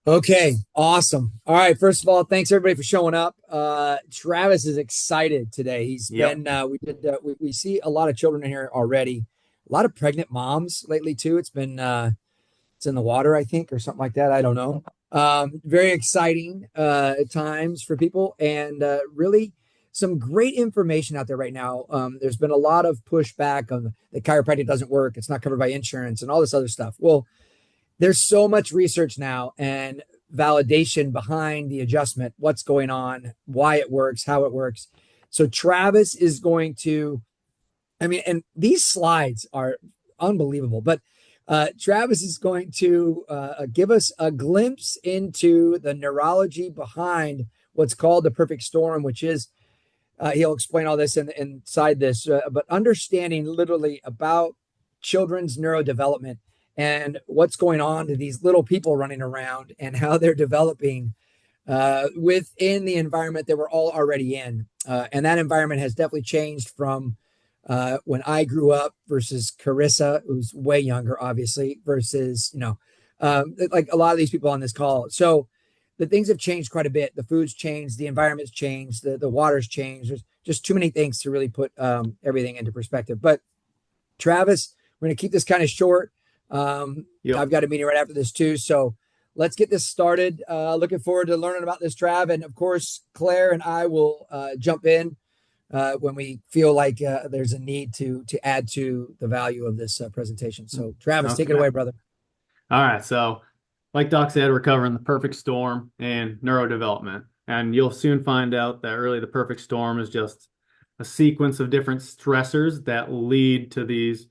Okay, awesome. All right, first of all, thanks everybody for showing up. Travis is excited today. He's Yep. been we see a lot of children in here already. A lot of pregnant moms lately too. It's in the water, I think, or something like that. I don't know. Very exciting at times for people, and really some great information out there right now. There's been a lot of pushback on the chiropractic doesn't work. It's not covered by insurance and all this other stuff. Well, there's so much research now and validation behind the adjustment, what's going on, why it works, how it works. So Travis is going to, I mean, and these slides are unbelievable, but Travis is going to give us a glimpse into the neurology behind what's called the perfect storm, which is he'll explain all this inside this, but understanding literally about children's neurodevelopment and what's going on to these little people running around and how they're developing within the environment that we're all already in. And that environment has definitely changed from when I grew up versus Carissa, who's way younger, obviously, versus, like a lot of these people on this call. So the things have changed quite a bit. The food's changed, the environment's changed, the water's changed. There's just too many things to really put everything into perspective. But Travis, we're going to keep this kind of short. Yep. I've got a meeting right after this too. So let's get this started. Looking forward to learning about this, Trav. And of course, Claire and I will jump in when we feel like there's a need to add to the value of this presentation. So Travis, take it Okay. away, brother. All right. So, like Doc said, we're covering the perfect storm and neurodevelopment. And you'll soon find out that really the perfect storm is just a sequence of different stressors that lead to these,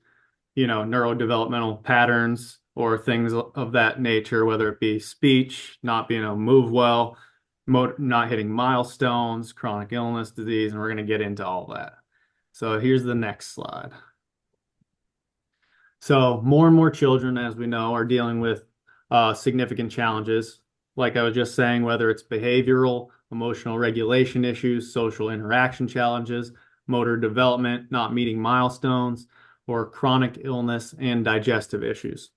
neurodevelopmental patterns or things of that nature, whether it be speech, not being able to move well, not hitting milestones, chronic illness, disease, and we're going to get into all that. So, here's the next slide. So more and more children, as we know, are dealing with significant challenges. Like I was just saying, whether it's behavioral, emotional regulation issues, social interaction challenges, motor development, not meeting milestones, or chronic illness and digestive issues.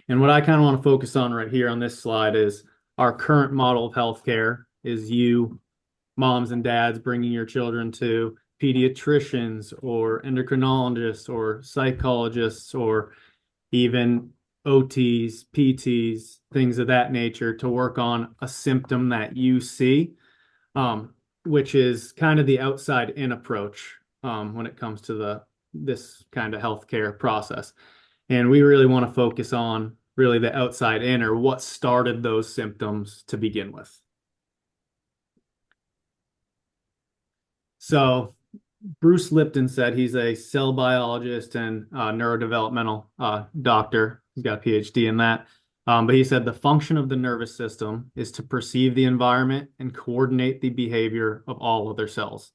And what I kind of want to focus on right here on this slide is our current model of healthcare is you, moms and dads, bringing your children to pediatricians or endocrinologists or psychologists or even OTs, PTs, things of that nature to work on a symptom that you see, which is kind of the outside in approach when it comes to this kind of healthcare process. And we really want to focus on really the outside in, or what started those symptoms to begin with. So Bruce Lipton said he's a cell biologist and neurodevelopmental doctor. He's got a PhD in that. But he said the function of the nervous system is to perceive the environment and coordinate the behavior of all other cells.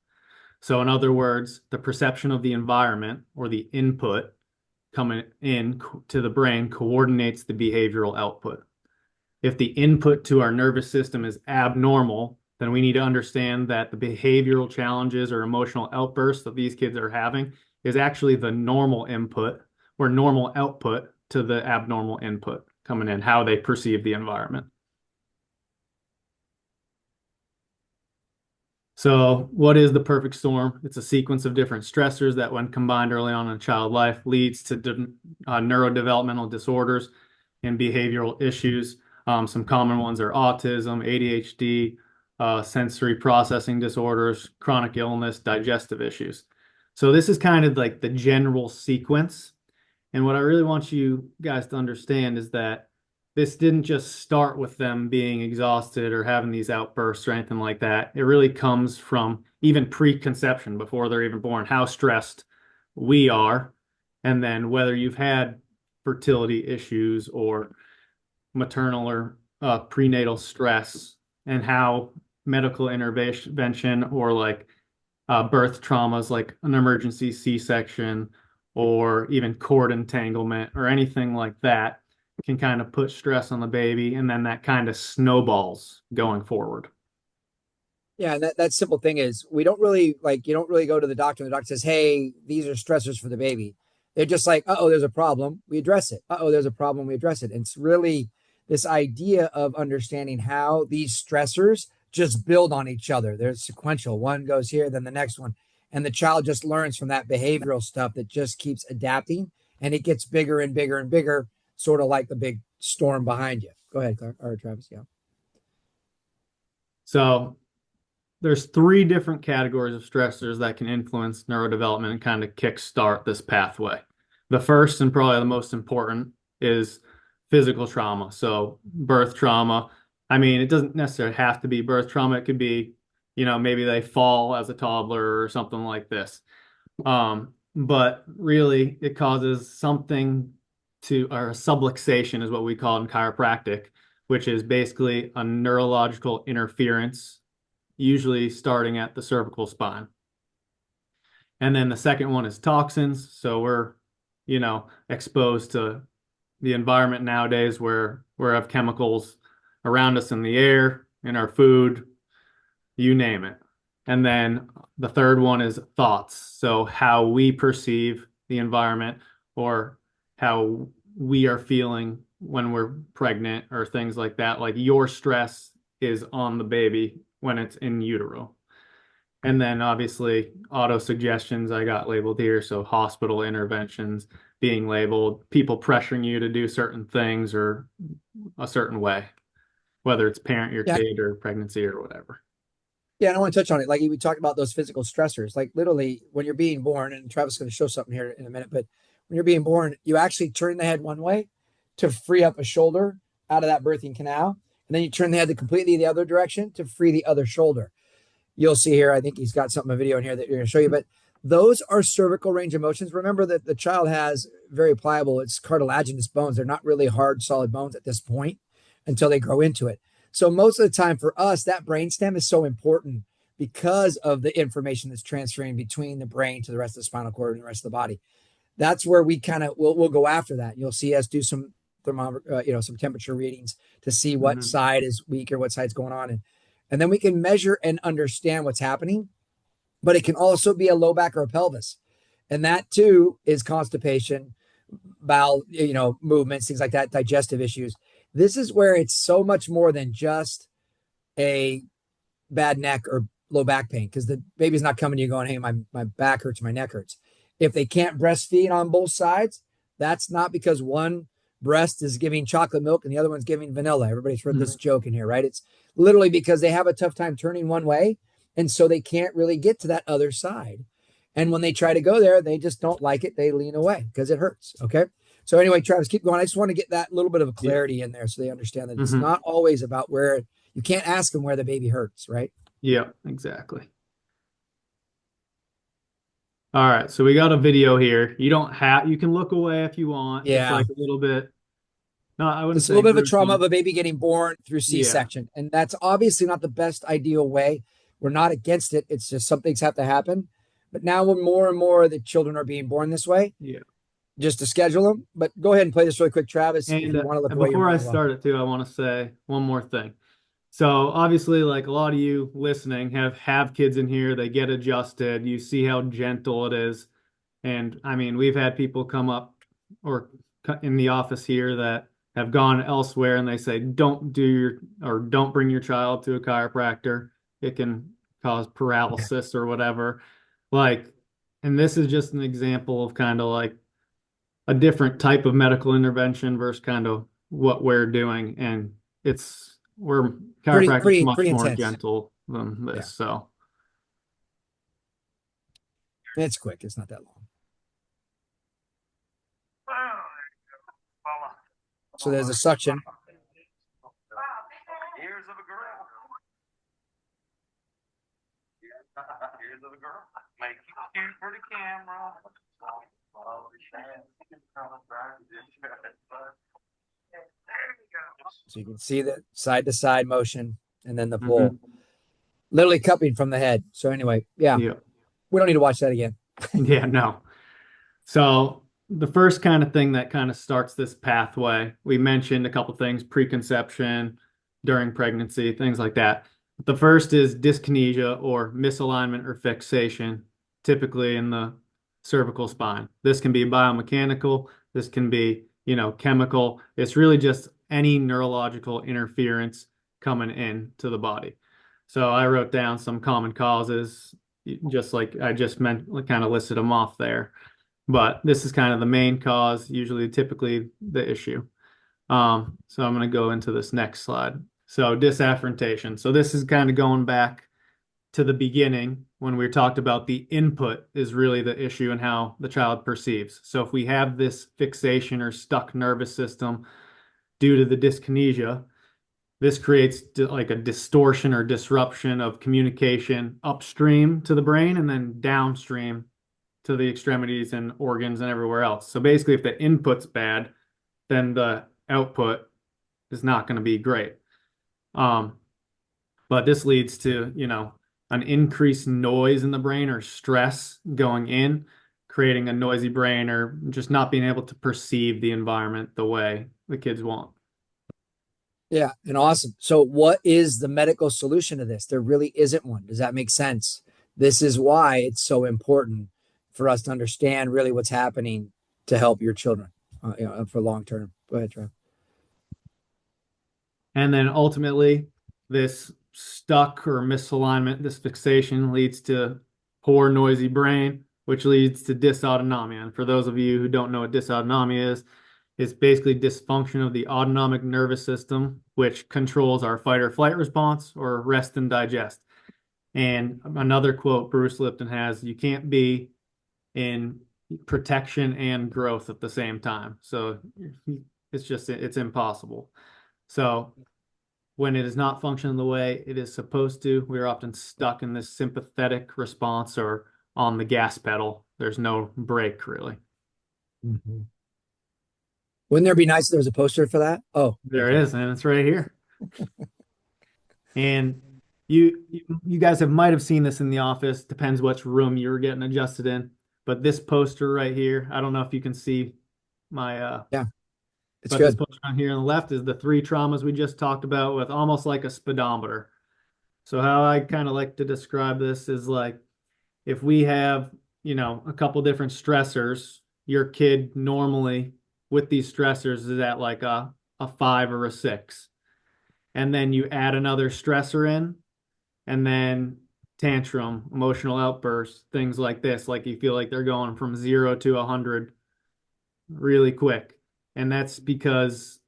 So, in other words, the perception of the environment or the input coming in to the brain coordinates the behavioral output. If the input to our nervous system is abnormal, then we need to understand that the behavioral challenges or emotional outbursts that these kids are having is actually the normal input or normal output to the abnormal input coming in, how they perceive the environment. So, what is the perfect storm? It's a sequence of different stressors that, when combined early on in a child life, leads to neurodevelopmental disorders and behavioral issues. Some common ones are autism, ADHD, sensory processing disorders, chronic illness, digestive issues. So this is kind of like the general sequence. And what I really want you guys to understand is that this didn't just start with them being exhausted or having these outbursts or anything like that. It really comes from even preconception, before they're even born, how stressed we are. And then whether you've had fertility issues or maternal or prenatal stress, and how medical intervention or like birth traumas like an emergency C-section or even cord entanglement or anything like that can kind of put stress on the baby, and then that kind of snowballs going forward. Yeah, and that simple thing is we don't really like you don't really go to the doctor and the doctor says, "Hey, these are stressors for the baby." They're just like, "Uh-oh, there's a problem, we address it. Uh-oh, there's a problem, we address it." And it's really this idea of understanding how these stressors just build on each other. They're sequential. One goes here, then the next one. And the child just learns from that behavioral stuff that just keeps adapting, and it gets bigger and bigger and bigger, sort of like the big storm behind you. Go ahead, Clark, or Travis. Yeah. So there's three different categories of stressors that can influence neurodevelopment and kind of kickstart this pathway. The first and probably the most important is physical trauma. So birth trauma. I mean, it doesn't necessarily have to be birth trauma. It could be, maybe they fall as a toddler or something like this. But really, it causes something or a subluxation is what we call in chiropractic, which is basically a neurological interference, usually starting at the cervical spine. And then the second one is toxins. So we're, exposed to the environment nowadays where we have chemicals around us in the air, in our food, you name it. And then the third one is thoughts. So how we perceive the environment or how we are feeling when we're pregnant or things like that. Like your stress is on the baby when it's in utero. And then obviously auto suggestions I got labeled here. So hospital interventions being labeled, people pressuring you to do certain things or a certain way, whether it's parent your Yeah. kid or pregnancy or whatever. Yeah, and I want to touch on it. Like we talked about those physical stressors, like literally when you're being born, and Travis is going to show something here in a minute, but when you're being born, you actually turn the head one way to free up a shoulder out of that birthing canal. And then you turn the head completely the other direction to free the other shoulder. You'll see here, I think he's got something, a video in here that you're going to show you, but those are cervical range of motions. Remember that the child has very pliable, it's cartilaginous bones. They're not really hard, solid bones at this point until they grow into it. So most of the time for us, that brainstem is so important because of the information that's transferring between the brain to the rest of the spinal cord and the rest of the body. That's where we kind of we'll go after that. You'll see us do some thermometer, some temperature readings to see what side is weak or what side's going on, and then we can measure and understand what's happening. But it can also be a low back or a pelvis, and that too is constipation, bowel, movements, things like that, digestive issues. This is where it's so much more than just a bad neck or low back pain, because the baby's not coming to you going, hey, my back hurts, my neck hurts. If they can't breastfeed on both sides, that's not because one breast is giving chocolate milk and the other one's giving vanilla. Everybody's heard this joke in here, right? It's literally because they have a tough time turning one way, and so they can't really get to that other side. And when they try to go there, they just don't like it. They lean away because it hurts. Okay. So anyway, Travis, keep going. I just want to get that little bit of a clarity in there so they understand that it's not always about where you can't ask them where the baby hurts, right? Yeah, exactly. All right, so we got a video here. You can look away if you want. It's Yeah. like a little bit, no, I wouldn't It's a say little bit of a trauma of gruesome. a baby getting born through Yeah, C-section. And that's obviously not the best ideal way. We're not against it. It's just some things have to happen. But now when more and more of the children are being born this way, yeah. just to schedule them. But go ahead and play this really quick, Travis. If And you want to look away, you're before more I than welcome. start it too, I want to say one more thing. So obviously, like a lot of you listening have kids in here, they get adjusted. You see how gentle it is. And I mean, we've had people come up or in the office here that have gone elsewhere and they say, don't bring your child to a chiropractor. It can cause paralysis or whatever. Like, and this is just an example of kind of like a different type of medical intervention versus kind of what we're doing. And we're Pretty, chiropractic is pretty, much pretty more intense. gentle than Yeah. this. So It's quick. It's not that long. So there's a suction. Ears of a girl. Ears of a girl. Make it cute for the camera. So you can see the side to side motion and then the pull. mhm. Literally cupping from the head. So anyway, yeah, Yeah. we don't need to watch that again. Yeah, no. So the first kind of thing that kind of starts this pathway, we mentioned a couple things, preconception, during pregnancy, things like that. The first is dyskinesia or misalignment or fixation, typically in the cervical spine. This can be biomechanical. This can be chemical. It's really just any neurological interference coming in to the body. So I wrote down some common causes, just like I just meant, kind of listed them off there. But this is kind of the main cause, usually typically the issue. So I'm going to go into this next slide. So disafferentation. So this is kind of going back to the beginning when we talked about the input is really the issue and how the child perceives. So if we have this fixation or stuck nervous system due to the dyskinesia, this creates like a distortion or disruption of communication upstream to the brain and then downstream to the extremities and organs and everywhere else. So basically, if the input's bad, then the output is not going to be great. But this leads to, an increased noise in the brain or stress going in, creating a noisy brain or just not being able to perceive the environment the way the kids want. Yeah, and awesome. So, what is the medical solution to this? There really isn't one. Does that make sense? This is why it's so important for us to understand really what's happening to help your children, for long term. Go ahead, Trev. And then ultimately, this stuck or misalignment, this fixation leads to poor, noisy brain, which leads to dysautonomia. And for those of you who don't know what dysautonomia is, it's basically dysfunction of the autonomic nervous system, which controls our fight or flight response or rest and digest. And another quote Bruce Lipton has, you can't be in protection and growth at the same time. So it's impossible. So when it is not functioning the way it is supposed to, we're often stuck in this sympathetic response or on the gas pedal. There's no brake really. Mm-hmm. Wouldn't there be nice if there was a poster for that? Oh, There okay. is, and it's right here. And you guys might have seen this in the office. Depends which room you're getting adjusted in. But this poster right here, I don't know if you can see my Yeah, it's but this good. poster on here on the left is the three traumas we just talked about with almost like a speedometer. So how I kind of like to describe this is like if we have, a couple different stressors, your kid normally with these stressors is at like a 5 or a 6. And then you add another stressor in, and then tantrum, emotional outbursts, things like this, like you feel like they're going from 0 to 100 really quick. And that's because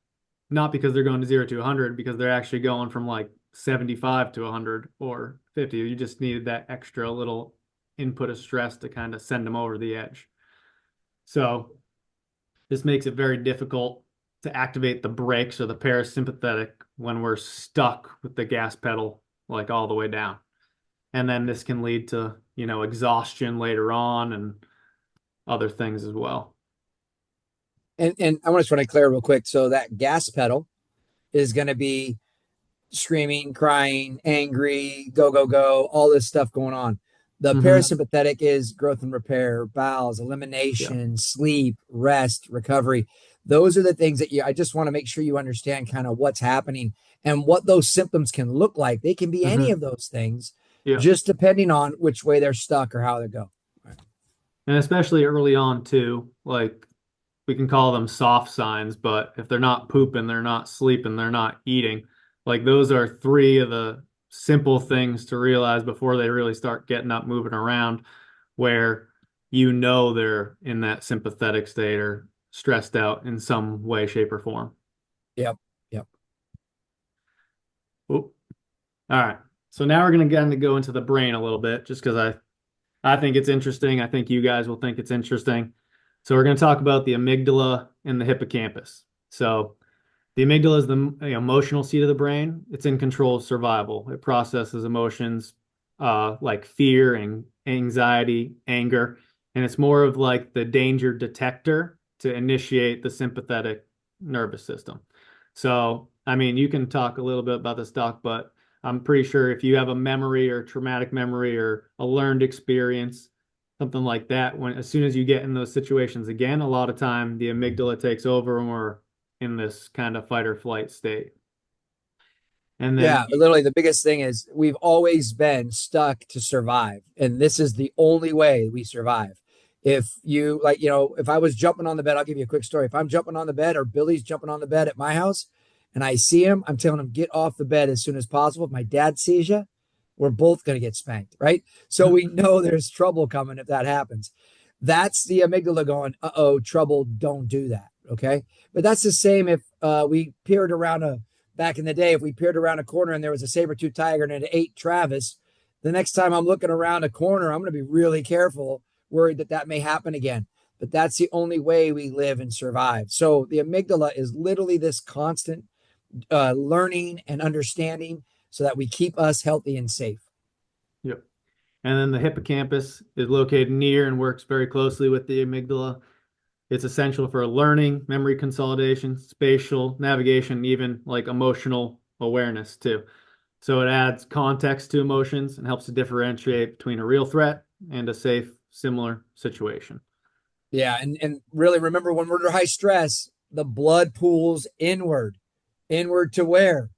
not because they're going to 0 to 100, because they're actually going from like 75 to 100 or 50. You just needed that extra little input of stress to kind of send them over the edge. So this makes it very difficult to activate the brakes or the parasympathetic when we're stuck with the gas pedal like all the way down. And then this can lead to, exhaustion later on and other things as well. And I want to try to clear real quick. So that gas pedal is going to be screaming, crying, angry, go, go, go, all this stuff going on. The Mm-hmm. parasympathetic is growth and repair, bowels, Yeah. elimination, sleep, rest, recovery. Those are the things that I just want to make sure you understand kind of what's happening and what those symptoms can look like. They can be any Mm-hmm. of those things, Yeah. just depending on which way they're stuck or how they go. And especially early on too, like we can call them soft signs, but if they're not pooping, they're not sleeping, they're not eating, like those are three of the simple things to realize before they really start getting up, moving around, where they're in that sympathetic state or stressed out in some way, shape, or form. Yep. Yep. Oop. All right. So now we're going to kind of go into the brain a little bit, just because I think it's interesting. I think you guys will think it's interesting. So we're going to talk about the amygdala and the hippocampus. So the amygdala is the emotional seat of the brain. It's in control of survival. It processes emotions like fear and anxiety, anger, and it's more of like the danger detector to initiate the sympathetic nervous system. So, I mean, you can talk a little bit about this, Doc, but I'm pretty sure if you have a memory or traumatic memory or a learned experience, something like that, when as soon as you get in those situations again, a lot of time the amygdala takes over and we're in this kind of fight or flight state. And Yeah, then, literally the biggest thing is we've always been stuck to survive. And this is the only way we survive If you like, if I was jumping on the bed, I'll give you a quick story. If I'm jumping on the bed or Billy's jumping on the bed at my house and I see him, I'm telling him, get off the bed as soon as possible. If my dad sees you, we're both going to get spanked, right? So we know there's trouble coming if that happens. That's the amygdala going, uh-oh, trouble, don't do that. Okay. But that's the same if we peered around back in the day, if we peered around a corner and there was a saber-tooth tiger and it ate Travis, the next time I'm looking around a corner, I'm going to be really careful, worried that that may happen again. But that's the only way we live and survive. So the amygdala is literally this constant learning and understanding so that we keep us healthy and safe. Yep. And then the hippocampus is located near and works very closely with the amygdala. It's essential for learning, memory consolidation, spatial navigation, even like emotional awareness too. So it adds context to emotions and helps to differentiate between a real threat and a safe, similar situation. Yeah, and really remember when we're under high stress, the blood pools inward. Inward to where?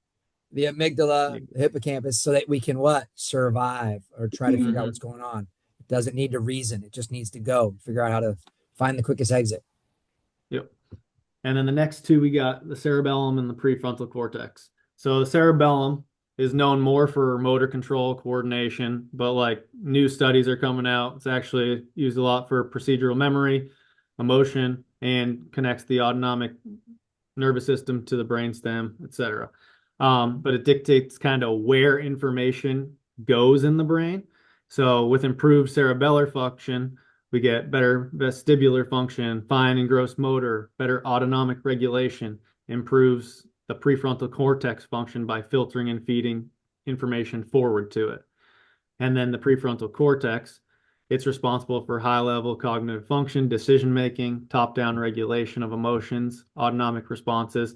The amygdala, the hippocampus, so that we can what? Survive or try to figure out what's going on. It doesn't need to reason. It just needs to go, figure out how to find the quickest exit. Yep. And then the next two, we got the cerebellum and the prefrontal cortex. So the cerebellum is known more for motor control, coordination, but like new studies are coming out. It's actually used a lot for procedural memory, emotion, and connects the autonomic nervous system to the brainstem, etc. But it dictates kind of where information goes in the brain. So with improved cerebellar function, we get better vestibular function, fine and gross motor, better autonomic regulation, improves the prefrontal cortex function by filtering and feeding information forward to it. And then the prefrontal cortex, it's responsible for high-level cognitive function, decision-making, top-down regulation of emotions, autonomic responses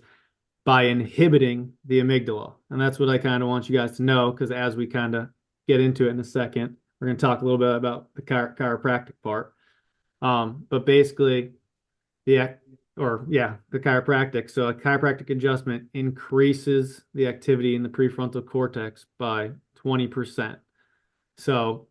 by inhibiting the amygdala. And that's what I kind of want you guys to know, because as we kind of get into it in a second, we're going to talk a little bit about the chiropractic part. But basically, the chiropractic. So a chiropractic adjustment increases the activity in the prefrontal cortex by 20%. So,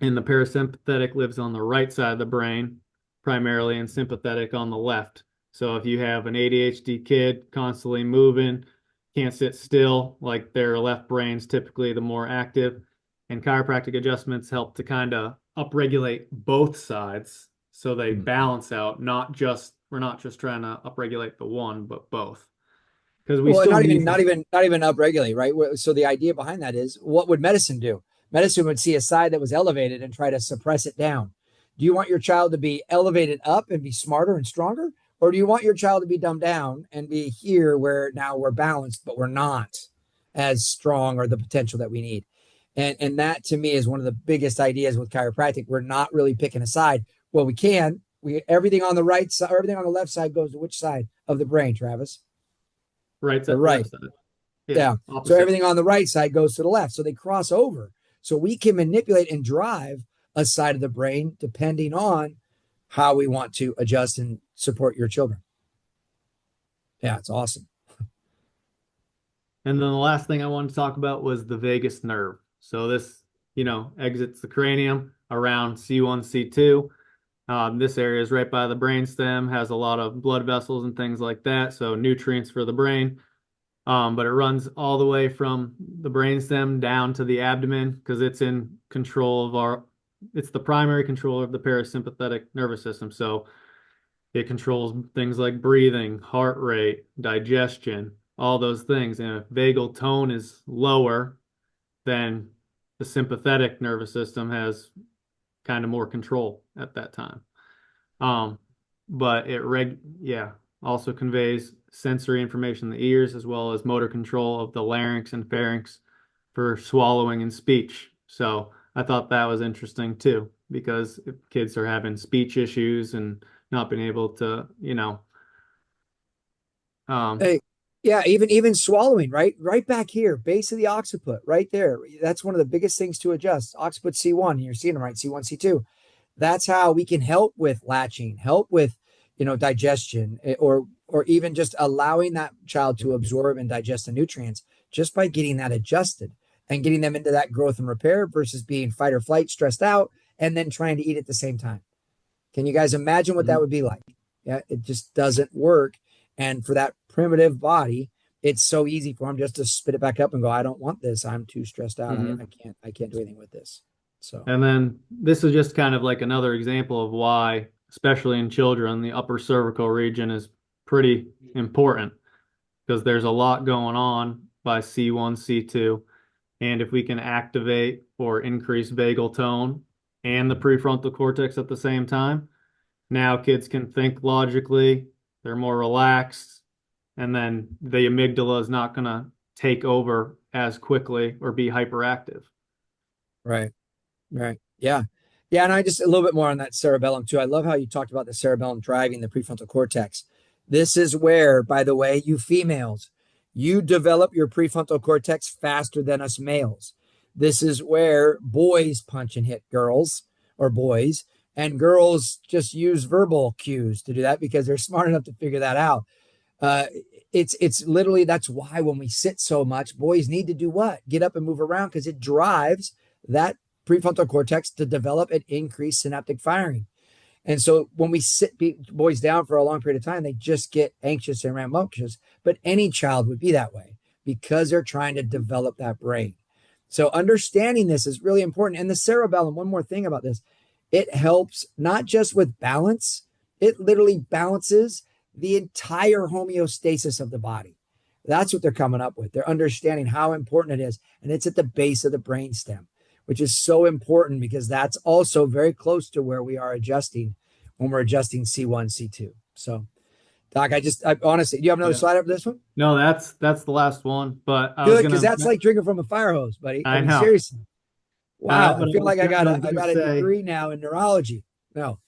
and the parasympathetic lives on the right side of the brain primarily, and sympathetic on the left. So if you have an ADHD kid constantly moving, can't sit still, like their left brain's typically the more active, and chiropractic adjustments help to kind of upregulate both sides so they balance out. We're not just trying to upregulate the one, but both. Because we still not need even upregulate, right? So the idea behind that is, what would medicine do? Medicine would see a side that was elevated and try to suppress it down. Do you want your child to be elevated up and be smarter and stronger? Or do you want your child to be dumbed down and be here where now we're balanced, but we're not as strong or the potential that we need? And that to me is one of the biggest ideas with chiropractic. We're not really picking a side. Well, we can. Everything on the right side, everything on the left side goes to which side of the brain, Travis? right The side, right. left side. Yeah. So Opposite. everything on the right side goes to the left. So they cross over. So we can manipulate and drive a side of the brain depending on how we want to adjust and support your children. Yeah, it's awesome. And then the last thing I wanted to talk about was the vagus nerve. So this, exits the cranium around C1, C2. This area is right by the brainstem, has a lot of blood vessels and things like that. So nutrients for the brain. But it runs all the way from the brainstem down to the abdomen because it's in control of it's the primary controller of the parasympathetic nervous system. So it controls things like breathing, heart rate, digestion, all those things. And if vagal tone is lower, then the sympathetic nervous system has kind of more control at that time. But also conveys sensory information in the ears as well as motor control of the larynx and pharynx for swallowing and speech. So I thought that was interesting too, because if kids are having speech issues and not being able to, Hey, yeah, even swallowing, right back here, base of the occiput, right there. That's one of the biggest things to adjust. Occiput C1, you're seeing them right, C1, C2. That's how we can help with latching, help with, digestion, or even just allowing that child to absorb and digest the nutrients just by getting that adjusted and getting them into that growth and repair versus being fight or flight, stressed out, and then trying to eat at the same time. Can you guys imagine what that Mhm. would be like? Yeah, it just doesn't work. And for that primitive body, it's so easy for them just to spit it back up and go, I don't want this. I'm too stressed out. I, Mhm. I can't, I can't do anything with this. So And then this is just kind of like another example of why, especially in children, the upper cervical region is pretty important because there's a lot going on by C1, C2. And if we can activate or increase vagal tone and the prefrontal cortex at the same time, now kids can think logically, they're more relaxed, and then the amygdala is not going to take over as quickly or be hyperactive. right. Right. Yeah. Yeah. And I just a little bit more on that cerebellum too. I love how you talked about the cerebellum driving the prefrontal cortex. This is where, by the way, you females, you develop your prefrontal cortex faster than us males. This is where boys punch and hit girls or boys, and girls just use verbal cues to do that because they're smart enough to figure that out. Uh, it's literally that's why when we sit so much, boys need to do what? Get up and move around because it drives that prefrontal cortex to develop and increase synaptic firing. And so when we sit boys down for a long period of time, they just get anxious and rambunctious. But any child would be that way because they're trying to develop that brain. So understanding this is really important. And the cerebellum, one more thing about this, it helps not just with balance, it literally balances the entire homeostasis of the body. That's what they're coming up with. They're understanding how important it is. And it's at the base of the brainstem, which is so important because that's also very close to where we are adjusting when we're adjusting C1, C2. So, Doc, I honestly, do you have another Yeah. slide up for this one? No, that's the last one. But I was Good, because gonna, that's like drinking from a fire hose, buddy. I I mean, know. seriously. Wow, I But feel like I got I was a I gonna got a say, degree now in neurology. No,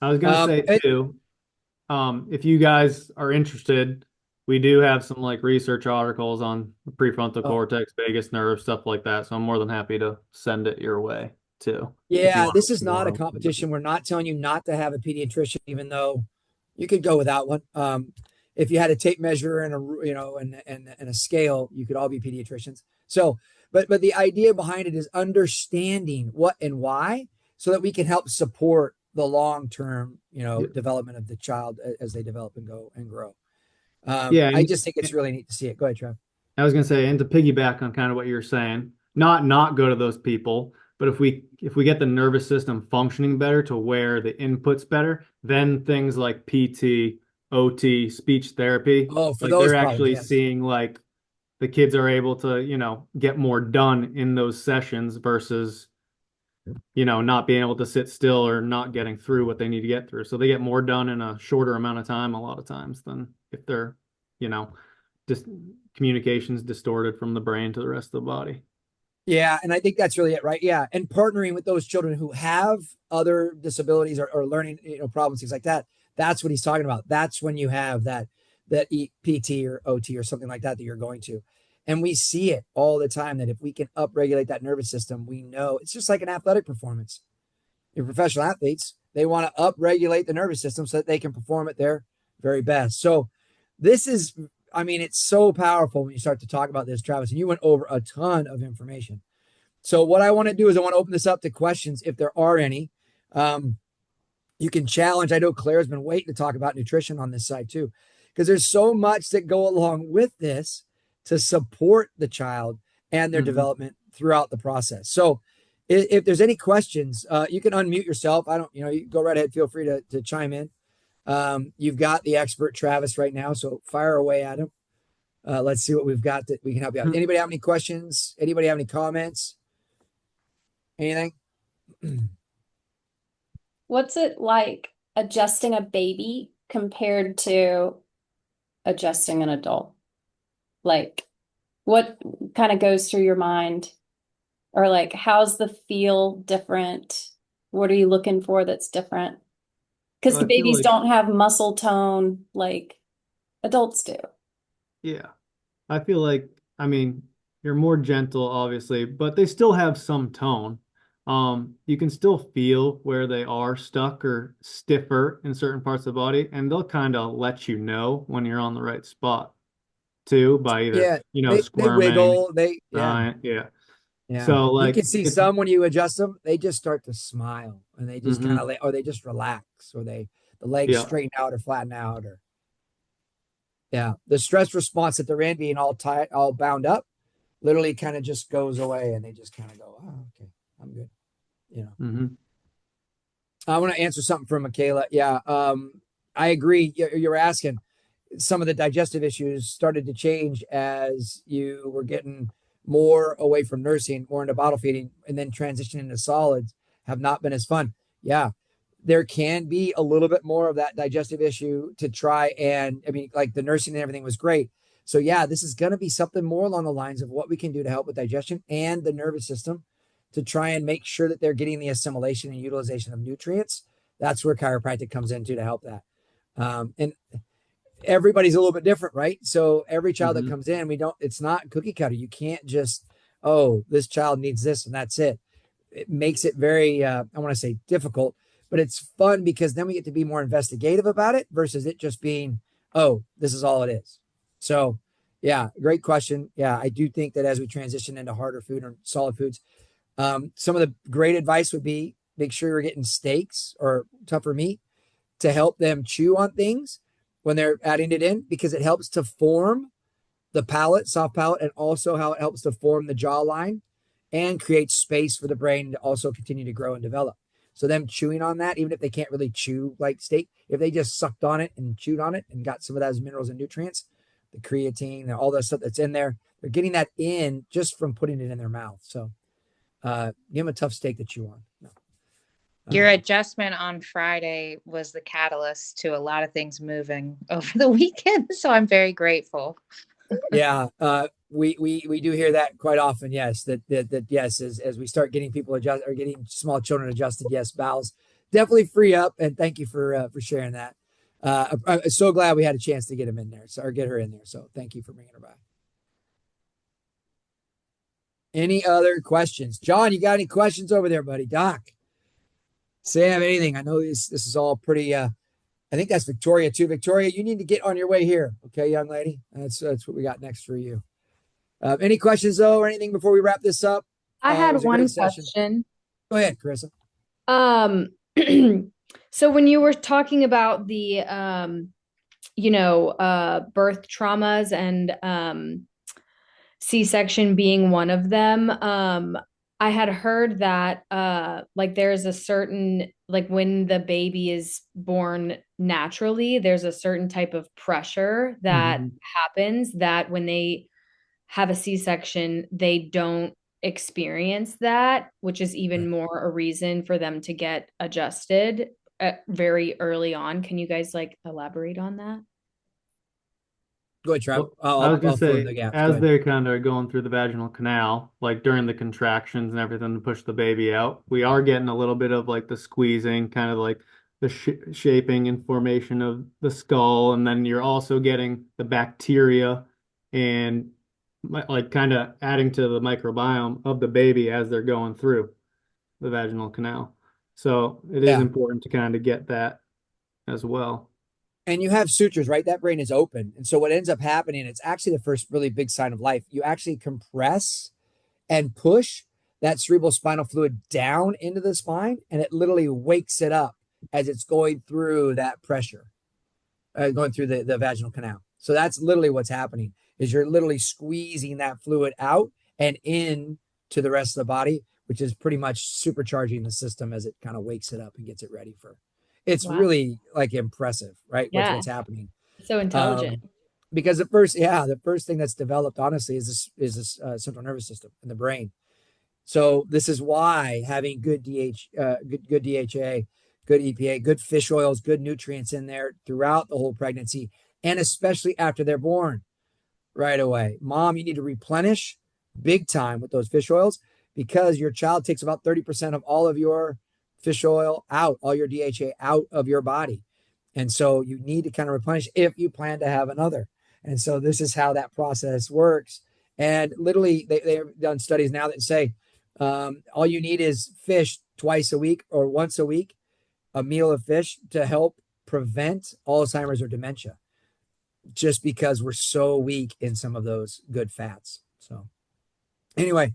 I was gonna say it, too. If you guys are interested, we do have some like research articles on the prefrontal oh, cortex, vagus nerve, stuff like that. So I'm more than happy to send it your way too, if you yeah, want this is to not a more. competition. We're not telling you not to have a pediatrician, even though you could go without one. If you had a tape measure and and a scale, you could all be pediatricians. So, but the idea behind it is understanding what and why, so that we can help support the long term, Yeah, development of the child as they develop and go and grow. yeah. I just think it's really neat to see it. Go ahead, Trev. I was gonna say, and to piggyback on kind of what you're saying, not go to those people, but if we get the nervous system functioning better to where the input's better, then things like PT, OT, speech therapy, Oh, for like those they're problems, actually yes. seeing like the kids are able to, get more done in those sessions versus, not being able to sit still or not getting through what they need to get through. So they get more done in a shorter amount of time a lot of times than if they're, you know, just communications distorted from the brain to the rest of the body. Yeah, and I think that's really it, right? Yeah, and partnering with those children who have other disabilities or learning, problems, things like that. That's what he's talking about. That's when you have that PT or OT or something like that that you're going to. And we see it all the time that if we can upregulate that nervous system, we know it's just like an athletic performance. Your professional athletes, they want to upregulate the nervous system so that they can perform at their very best. So this is, I mean, it's so powerful when you start to talk about this, Travis, and you went over a ton of information. So what I want to do is I want to open this up to questions if there are any. Um, you can challenge. I know Claire's been waiting to talk about nutrition on this side too, because there's so much that go along with this to support the child and their Mhm. development throughout the process. So if there's any questions, you can unmute yourself. I don't, you go right ahead. Feel free to chime in. You've got the expert Travis right now, so fire away at him. Let's see what we've got that we can help you out. Anybody have any questions? Anybody have any comments? Anything? What's it like adjusting a baby compared to adjusting an adult? Like, what kind of goes through your mind? Or like, how's the feel different? What are you looking for that's different? Because So the I feel babies like, don't have muscle tone like adults do. yeah, I feel like, I mean, you're more gentle, obviously, but they still have some tone. You can still feel where they are stuck or stiffer in certain parts of the body, and they'll kind of let you know when you're on the right spot too by either, Yeah, they squirming, wiggle. Yeah. yeah. Yeah. So You like can see if some when you adjust them, they just start to smile and they just kind hmm of or they just relax or the legs yeah. straighten out or flatten out or yeah. The stress response that they're in being all tight, all bound up, literally kind of just goes away and they just kind of go, oh, okay, I'm good. You know. hmm I want to answer something from Michaela. Yeah. I agree. You're asking some of the digestive issues started to change as you were getting more away from nursing, more into bottle feeding, and then transitioning into solids have not been as fun. Yeah, there can be a little bit more of that digestive issue to try. And I mean, like the nursing and everything was great. So, yeah, this is going to be something more along the lines of what we can do to help with digestion and the nervous system to try and make sure that they're getting the assimilation and utilization of nutrients. That's where chiropractic comes into to help that. And everybody's a little bit different, right? So every child that hmm comes in, it's not cookie cutter. You can't just, oh, this child needs this and that's it. It makes it very, I want to say difficult, but it's fun because then we get to be more investigative about it versus it just being, oh, this is all it is. So, yeah, great question. Yeah, I do think that as we transition into harder food or solid foods, some of the great advice would be make sure you're getting steaks or tougher meat to help them chew on things when they're adding it in because it helps to form the palate, soft palate, and also how it helps to form the jawline and create space for the brain to also continue to grow and develop. So them chewing on that, even if they can't really chew like steak, if they just sucked on it and chewed on it and got some of those minerals and nutrients, the creatine and all that stuff that's in there, they're getting that in just from putting it in their mouth. So give them a tough steak to chew on. No. Your adjustment on Friday was the catalyst to a lot of things moving over the weekend. So I'm very grateful. Yeah, we do hear that quite often. Yes, that yes, as we start getting people adjust or getting small children adjusted, yes, bowels definitely free up. And thank you for sharing that. I'm so glad we had a chance to get him in there, so or get her in there. So thank you for bringing her by. Any other questions, John? You got any questions over there, buddy? Doc, Sam, anything? I know this is all pretty. I think that's Victoria too. Victoria, you need to get on your way here, okay, young lady. That's what we got next for you. Any questions though, or anything before we wrap this up? I It had was a great one session. question. Go ahead, Carissa. Um, so when you were talking about the birth traumas and C-section being one of them, I had heard that like there's a certain like when the baby is born naturally, there's a certain type of pressure that hmm happens that when they have a C-section, they don't experience that, which is even Right. more a reason for them to get adjusted very early on. Can you guys like elaborate on that? Go ahead, Trav. Well, I was gonna I'll fill in say, the gaps. Go as ahead. they're kind of going through the vaginal canal, like during the contractions and everything to push the baby out, we are getting a little bit of like the squeezing, kind of like the shaping and formation of the skull, and then you're also getting the bacteria and like kind of adding to the microbiome of the baby as they're going through the vaginal canal. So it is Yeah. important to kind of get that as well. And you have sutures, right? That brain is open. And so what ends up happening, it's actually the first really big sign of life. You actually compress and push that cerebral spinal fluid down into the spine, and it literally wakes it up as it's going through that pressure, going through the vaginal canal. So that's literally what's happening is you're literally squeezing that fluid out and in to the rest of the body, which is pretty much supercharging the system as it kind of wakes it up and gets it ready for. It's Wow. really like impressive, right? Yeah. What's happening? So intelligent. Because the first thing that's developed, honestly, is this central nervous system in the brain. So this is why having good DHA, good EPA, good fish oils, good nutrients in there throughout the whole pregnancy, and especially after they're born right away. Mom, you need to replenish big time with those fish oils because your child takes about 30% of all of your fish oil out, all your DHA out of your body. And so you need to kind of replenish if you plan to have another. And so this is how that process works. And literally, they've done studies now that say all you need is fish twice a week or once a week, a meal of fish to help prevent Alzheimer's or dementia, just because we're so weak in some of those good fats. So, anyway,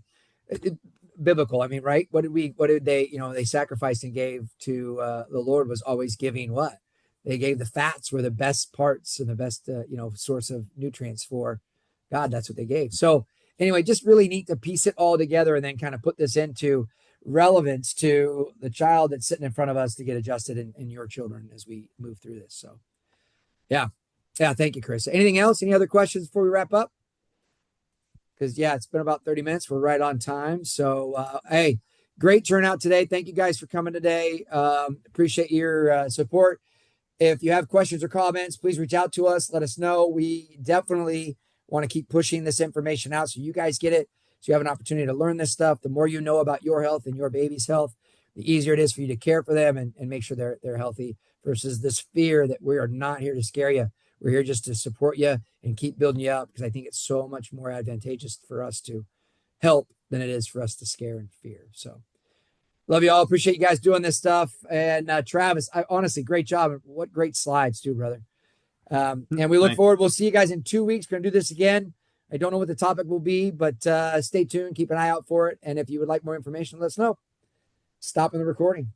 biblical. I mean, right? What did they, they sacrificed and gave to the Lord was always giving what? They gave the fats were the best parts and the best, source of nutrients for God. That's what they gave. So anyway, just really neat to piece it all together and then kind of put this into relevance to the child that's sitting in front of us to get adjusted in your children as we move through this. So yeah. Yeah. Thank you, Chris. Anything else? Any other questions before we wrap up? Because it's been about 30 minutes. We're right on time. So, hey, great turnout today. Thank you guys for coming today. Appreciate your support. If you have questions or comments, please reach out to us. Let us know. We definitely want to keep pushing this information out so you guys get it. So you have an opportunity to learn this stuff. The more you know about your health and your baby's health, the easier it is for you to care for them and make sure they're healthy versus this fear that we are not here to scare you. We're here just to support you and keep building you up because I think it's so much more advantageous for us to help than it is for us to scare and fear. So love you all. Appreciate you guys doing this stuff. And Travis, honestly, great job. What great slides too, brother. And we look forward. We'll see you guys in 2 weeks. We're going to do this again. I don't know what the topic will be, but stay tuned. Keep an eye out for it. And if you would like more information, let us know. Stopping the recording.